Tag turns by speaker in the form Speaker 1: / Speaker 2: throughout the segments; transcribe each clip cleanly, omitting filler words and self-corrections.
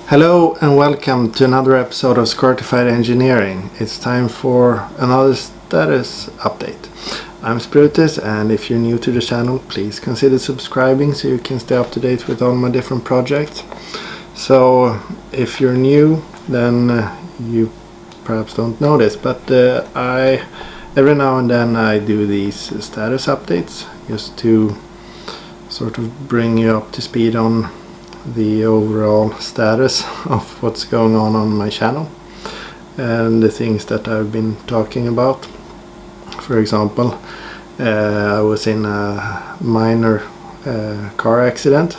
Speaker 1: Hello and welcome to another episode of Squirtified Engineering. It's time for another status update. I'm Spiritus, and if you're new to the channel, please consider subscribing so you can stay up to date with all my different projects. So if you're new, then you perhaps don't know this, but every now and then I do these status updates just to sort of bring you up to speed on the overall status of what's going on my channel and the things that I've been talking about. For example, I was in a minor car accident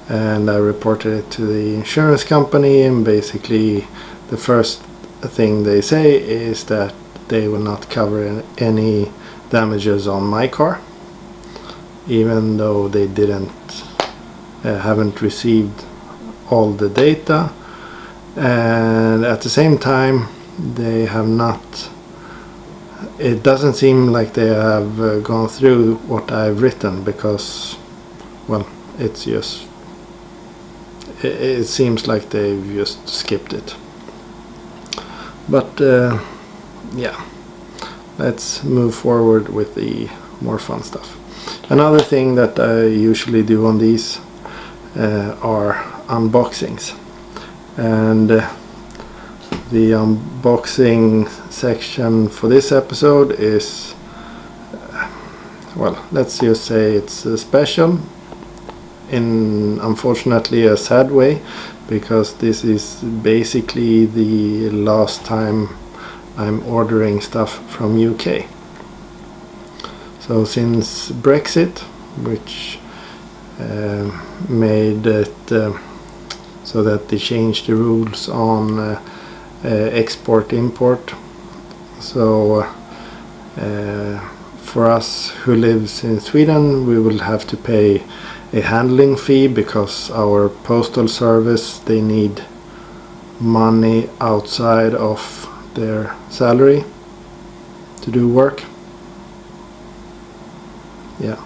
Speaker 1: and I reported it to the insurance company, and basically the first thing they say is that they will not cover any damages on my car, even though they haven't received all the data, and at the same time they have not, it doesn't seem like they have gone through what I've written, because well, it's just it seems like they've just skipped it. But yeah, let's move forward with the more fun stuff. Another thing that I usually do on these are unboxings, and the unboxing section for this episode is well, let's just say it's special in unfortunately a sad way, because this is basically the last time I'm ordering stuff from UK. So since Brexit, which made it so that they changed the rules on export-import. So for us who lives in Sweden, we will have to pay a handling fee, because our postal service, they need money outside of their salary to do work. Yeah.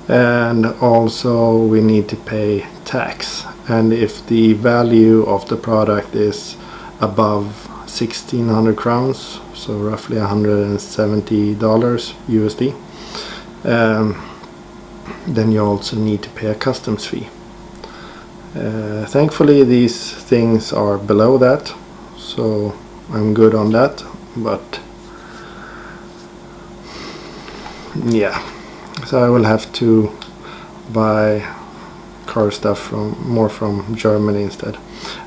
Speaker 1: And also we need to pay tax, and if the value of the product is above 1,600 crowns, so roughly $170 USD, then you also need to pay a customs fee. Thankfully these things are below that, so I'm good on that. But yeah, so I will have to buy car stuff more from Germany instead.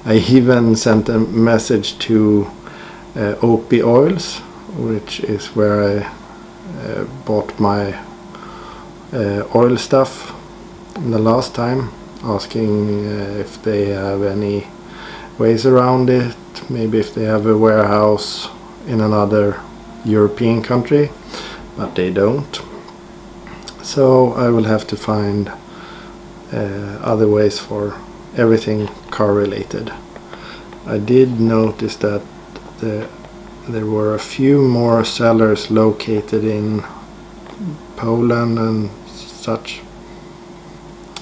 Speaker 1: I even sent a message to OP Oils, which is where I bought my oil stuff the last time, asking if they have any ways around it, maybe if they have a warehouse in another European country, but they don't. So I will have to find other ways for everything car related. I did notice that there were a few more sellers located in Poland and such.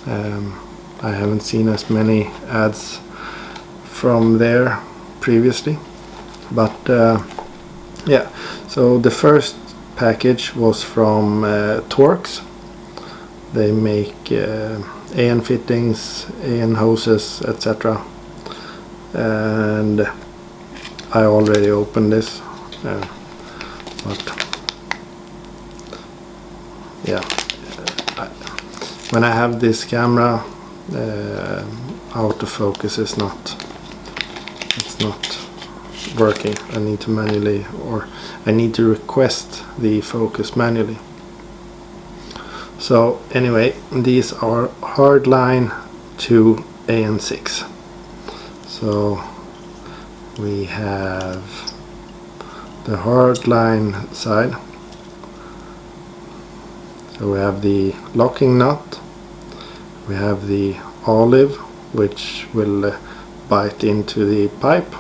Speaker 1: I haven't seen as many ads from there previously, but yeah. So the first package was from Torx. They make AN fittings, AN hoses, etc. And I already opened this, but yeah, when I have this camera, autofocus is not working. I need to manually, or I need to request the focus manually. So anyway, these are hardline to AN6. So we have the hardline side. So we have the locking nut, we have the olive, which will bite into the pipe,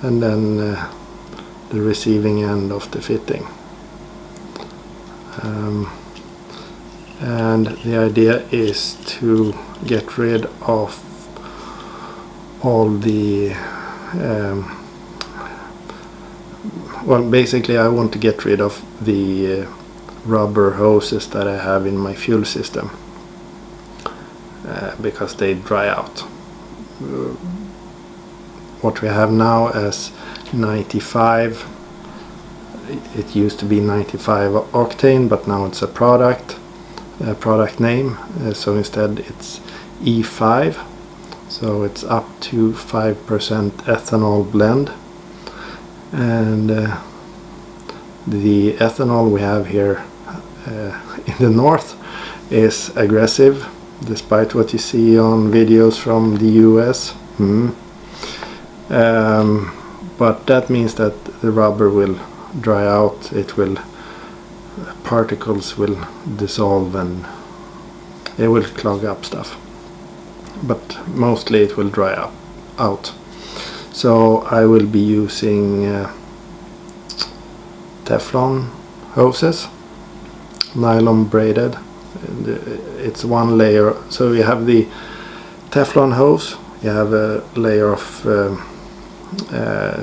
Speaker 1: and then the receiving end of the fitting. And the idea is to get rid of all the well, basically I want to get rid of the rubber hoses that I have in my fuel system because they dry out. What we have now as 95, it used to be 95 octane, but now it's a product name, so instead it's E5, so it's up to 5% ethanol blend. And the ethanol we have here in the north is aggressive, despite what you see on videos from the US. But that means that the rubber will dry out, particles will dissolve and it will clog up stuff, but mostly it will dry out. So I will be using Teflon hoses, nylon braided. It's one layer, so you have the Teflon hose, you have a layer of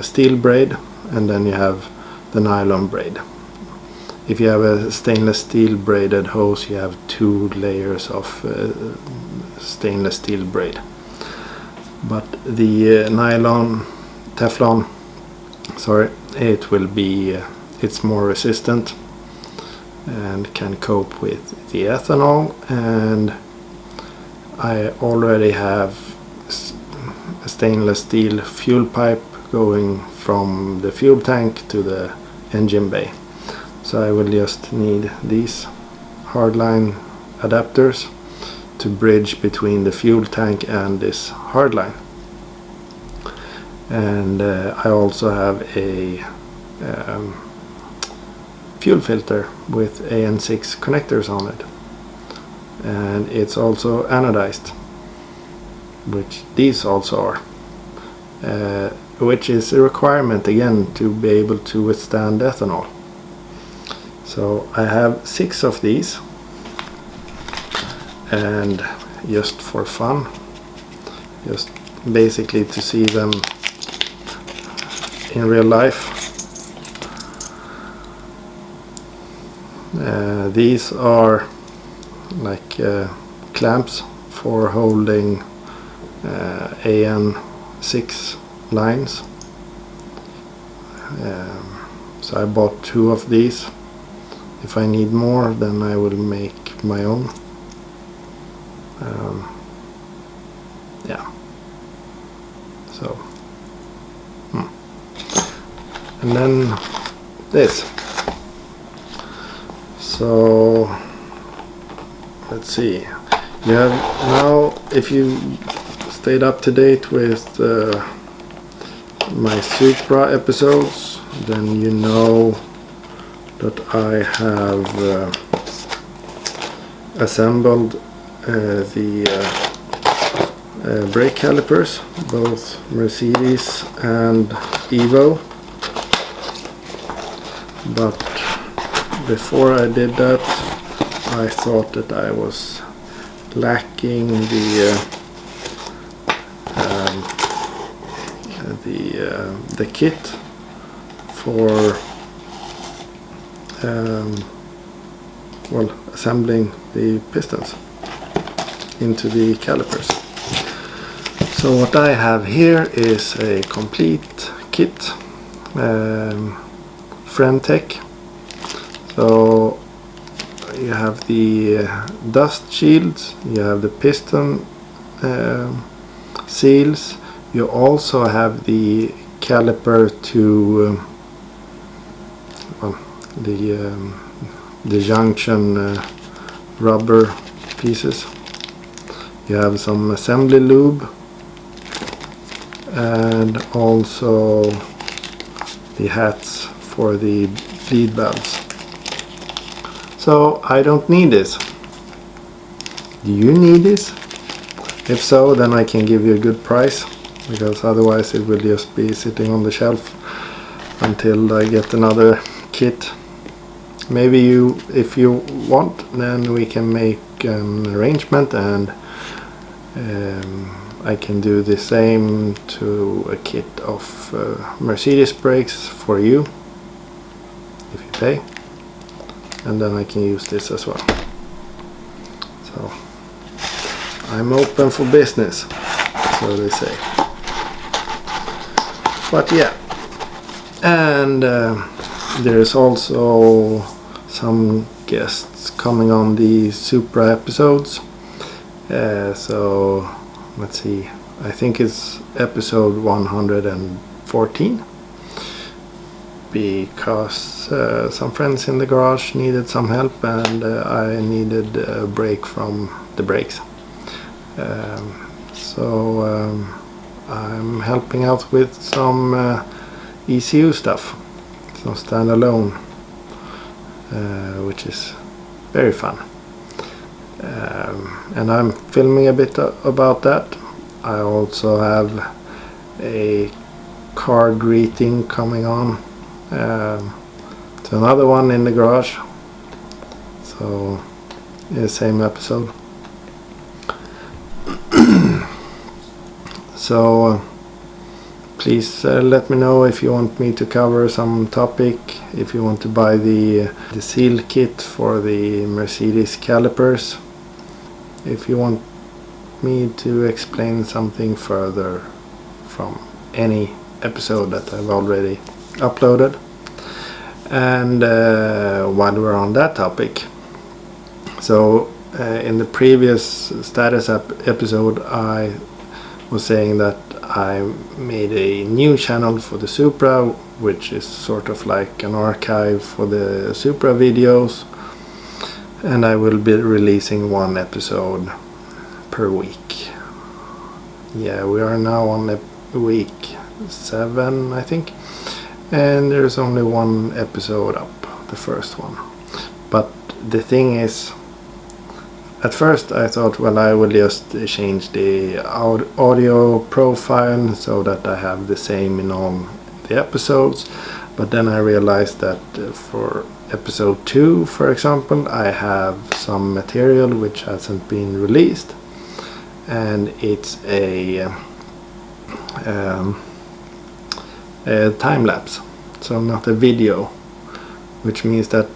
Speaker 1: steel braid, and then you have the nylon braid. If you have a stainless steel braided hose, you have 2 layers of stainless steel braid. But the Teflon, it will be, it's more resistant and can cope with the ethanol. And I already have a stainless steel fuel pipe going from the fuel tank to the engine bay. So I will just need these hardline adapters to bridge between the fuel tank and this hardline. And I also have a fuel filter with AN6 connectors on it, and it's also anodized, which these also are, which is a requirement again to be able to withstand ethanol. So I have 6 of these, and just for fun, just basically to see them in real life. These are like clamps for holding AN6 lines. So I bought 2 of these. If I need more, then I will make my own. Yeah. So. And then this. So let's see. You have now, if you stayed up to date with my Supra episodes, then you know that I have assembled the brake calipers, both Mercedes and Evo. But before I did that, I thought that I was lacking the kit for assembling the pistons into the calipers. So what I have here is a complete kit, Friendtech. So you have the dust shields, you have the piston seals, you also have the caliper to the junction rubber pieces. You have some assembly lube, and also the hats for the bleed valves. So I don't need this. Do you need this? If so, then I can give you a good price, because otherwise it will just be sitting on the shelf until I get another kit. Maybe if you want, then we can make an arrangement, and I can do the same to a kit of Mercedes brakes for you if you pay, and then I can use this as well. So I'm open for business, so they say. But yeah, and there's also some guests coming on the Supra episodes. So let's see, I think it's episode 114, because some friends in the garage needed some help, and I needed a break from the brakes. So I'm helping out with some ECU stuff, some standalone, which is very fun. And I'm filming a bit about that. I also have a car greeting coming on to another one in the garage, so in the same episode. So please let me know if you want me to cover some topic, if you want to buy the seal kit for the Mercedes calipers, if you want me to explain something further from any episode that I've already uploaded. And while we're on that topic, so in the previous status episode I was saying that I made a new channel for the Supra, which is sort of like an archive for the Supra videos, and I will be releasing one episode per week. Yeah, we are now on week 7, I think, and there's only one episode up, the first one. But the thing is, at first I thought, well, I will just change the audio profile so that I have the same in all the episodes. But then I realized that for episode 2, for example, I have some material which hasn't been released, and it's a time lapse, so not a video, which means that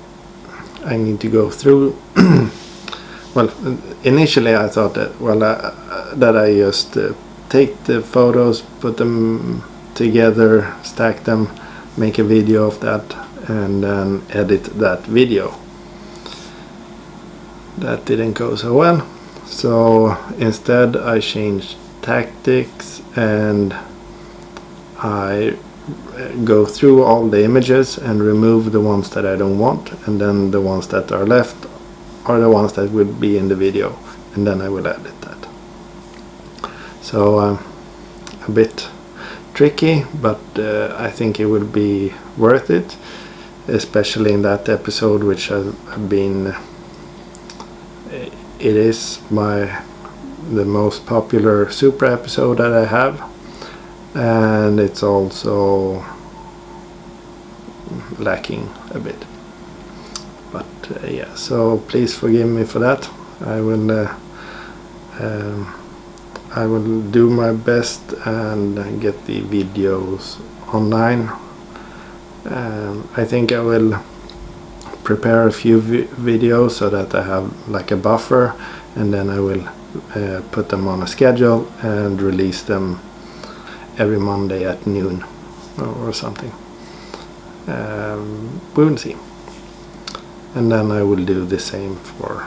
Speaker 1: I need to go through. Well, initially I thought that, well, that I just take the photos, put them together, stack them, make a video of that, and then edit that video. That didn't go so well, so instead I changed tactics, and I go through all the images and remove the ones that I don't want, and then the ones that are left are the ones that will be in the video, and then I will edit that. So a bit tricky, but I think it will be worth it, especially in that episode, which has been, it is the most popular Supra episode that I have, and it's also lacking a bit. But yeah, so please forgive me for that. I will do my best and get the videos online. I think I will prepare a few videos so that I have like a buffer, and then I will put them on a schedule and release them every Monday at noon or something. We will see. And then I will do the same for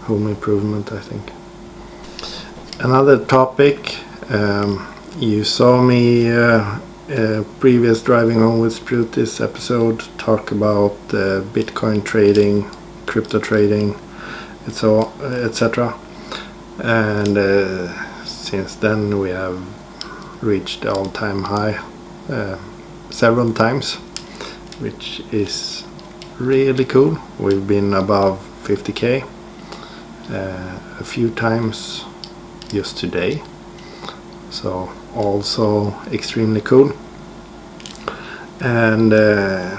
Speaker 1: home improvement, I think. Another topic, you saw me previous Driving Home with Sprutis episode talk about Bitcoin trading, crypto trading, etc. And since then we have reached the all-time high several times, which is really cool. We've been above 50k a few times just today, so also extremely cool. And I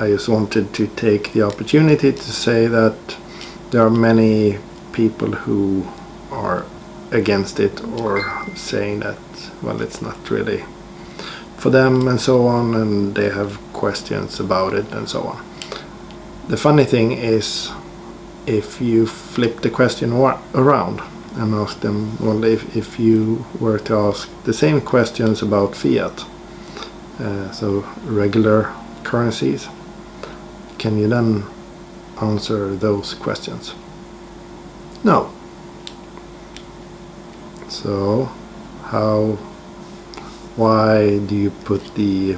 Speaker 1: just wanted to take the opportunity to say that there are many people who are against it or saying that, well, it's not really for them and so on, and they have questions about it and so on. The funny thing is, if you flip the question around and ask them, well, if you were to ask the same questions about fiat, so regular currencies, can you then answer those questions? No. So why do you put the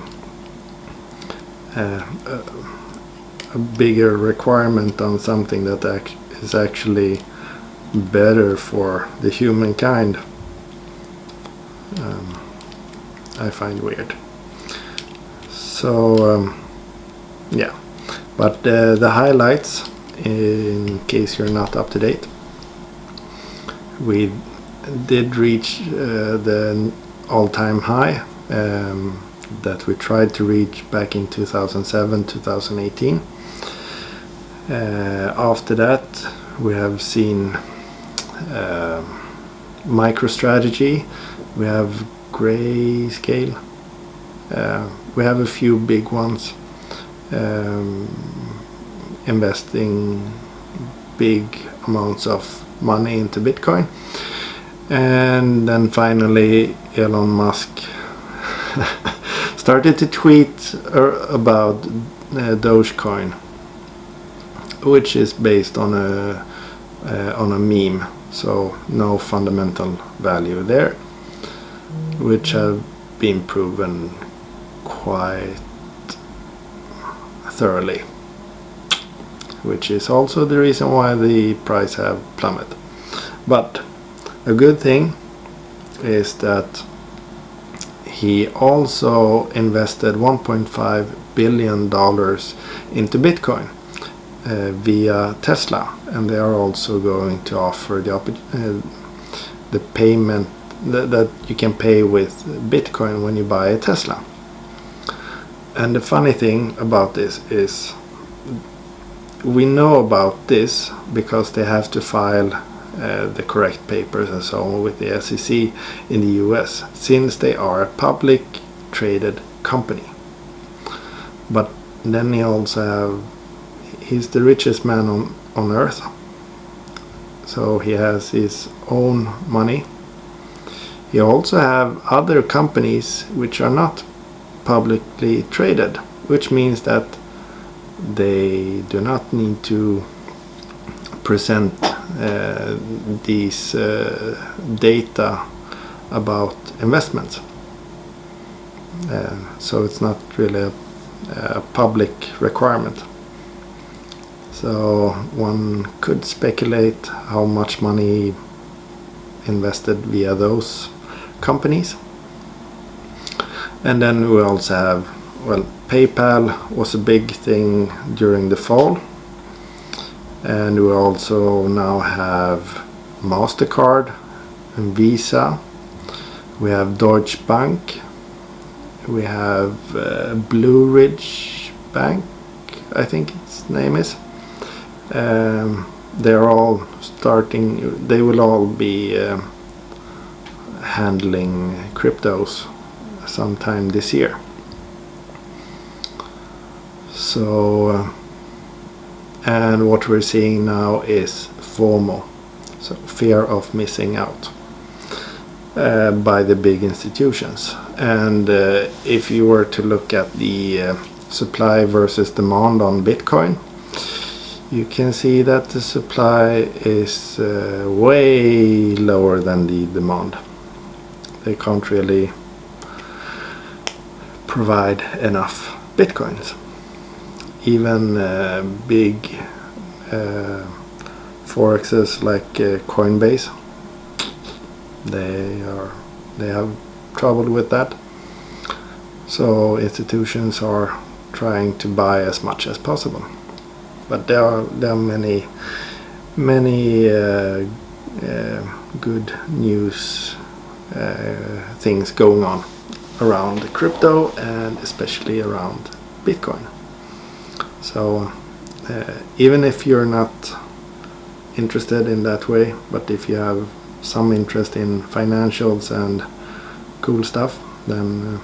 Speaker 1: a bigger requirement on something that is actually better for the humankind? I find weird. So yeah, but the highlights, in case you're not up to date, we did reach the all-time high that we tried to reach back in 2007-2018. After that, we have seen MicroStrategy, we have Grayscale, we have a few big ones investing big amounts of money into Bitcoin. And then finally Elon Musk started to tweet about Dogecoin, which is based on a meme, so no fundamental value there, which have been proven quite thoroughly, which is also the reason why the price have plummeted. But a good thing is that he also invested $1.5 billion into Bitcoin via Tesla, and they are also going to offer the payment that you can pay with Bitcoin when you buy a Tesla. And the funny thing about this is, we know about this because they have to file the correct papers and so on with the SEC in the US, since they are a public traded company. But then he also he's the richest man on earth, so he has his own money. He also have other companies which are not publicly traded, which means that they do not need to present these data about investments. So it's not really a public requirement. So one could speculate how much money invested via those companies. And then we also have, well, PayPal was a big thing during the fall. And we also now have MasterCard and Visa. We have Deutsche Bank. We have Blue Ridge Bank, I think its name is. They're all starting, they will all be handling cryptos sometime this year. So and what we're seeing now is FOMO, so fear of missing out, by the big institutions. And if you were to look at the supply versus demand on Bitcoin, you can see that the supply is way lower than the demand. They can't really provide enough Bitcoins. Even big forexes like Coinbase, they have trouble with that. So institutions are trying to buy as much as possible. But there are many good news things going on around crypto, and especially around Bitcoin. So even if you're not interested in that way, but if you have some interest in financials and cool stuff, then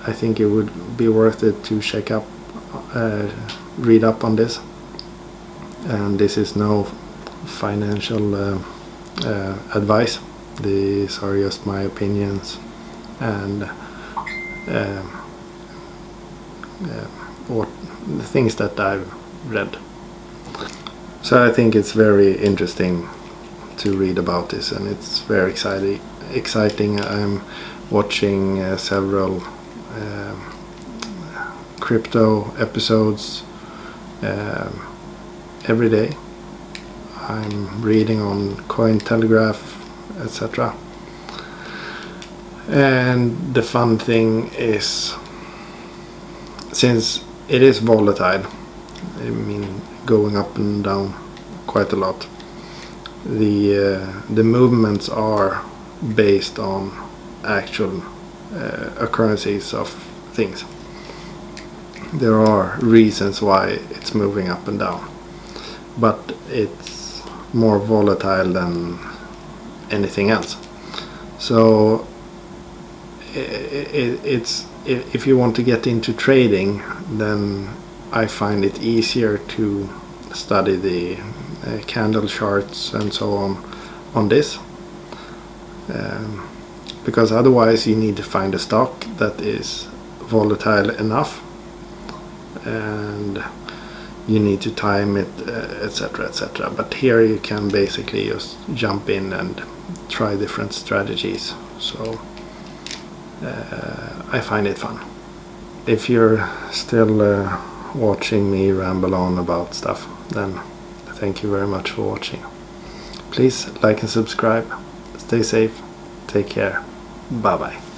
Speaker 1: I think it would be worth it to read up on this. And this is no financial advice. These are just my opinions and what the things that I've read. So I think it's very interesting to read about this, and it's very exciting. I'm watching several crypto episodes every day. I'm reading on Cointelegraph, etc. And the fun thing is, since it is volatile, I mean going up and down quite a lot, the movements are based on actual occurrences of things. There are reasons why it's moving up and down, but it's more volatile than anything else. So it's if you want to get into trading, then I find it easier to study the candle charts and so on this, because otherwise you need to find a stock that is volatile enough, and you need to time it, etc, etc. But here you can basically just jump in and try different strategies. So I find it fun. If you're still watching me ramble on about stuff, then thank you very much for watching. Please like and subscribe. Stay safe. Take care. Bye bye.